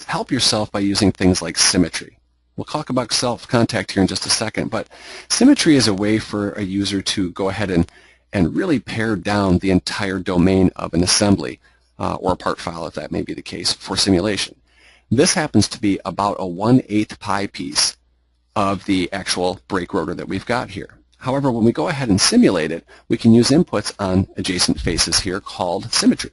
help yourself by using things like symmetry. We'll talk about self-contact here in just a second, but symmetry is a way for a user to go ahead and really pare down the entire domain of an assembly or a part file, if that may be the case, for simulation. This happens to be about a 1/8 pi piece of the actual brake rotor that we've got here. However, when we go ahead and simulate it, we can use inputs on adjacent faces here called symmetry.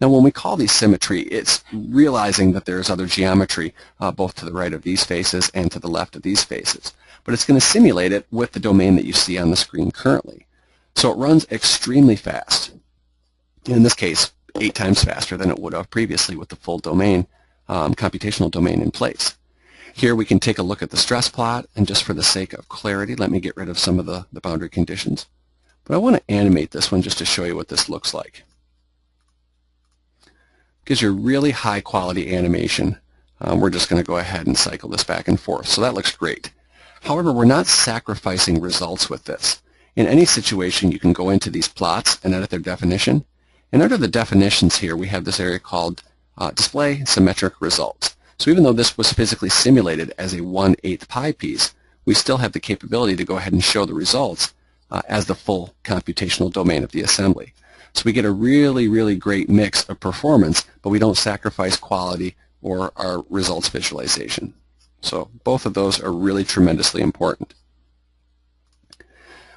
Now, when we call these symmetry, it's realizing that there's other geometry both to the right of these faces and to the left of these faces. But it's going to simulate it with the domain that you see on the screen currently. So it runs extremely fast. In this case, 8 times faster than it would have previously with the full domain, computational domain in place. Here we can take a look at the stress plot, and just for the sake of clarity, let me get rid of some of the boundary conditions. But I want to animate this one just to show you what this looks like. Gives you a really high quality animation. We're just going to go ahead and cycle this back and forth. So that looks great. However, we're not sacrificing results with this. In any situation, you can go into these plots and edit their definition. And under the definitions here, we have this area called Display Symmetric Results. So even though this was physically simulated as a 1/8 pi piece, we still have the capability to go ahead and show the results as the full computational domain of the assembly. So we get a really, really great mix of performance, but we don't sacrifice quality or our results visualization. So both of those are really tremendously important.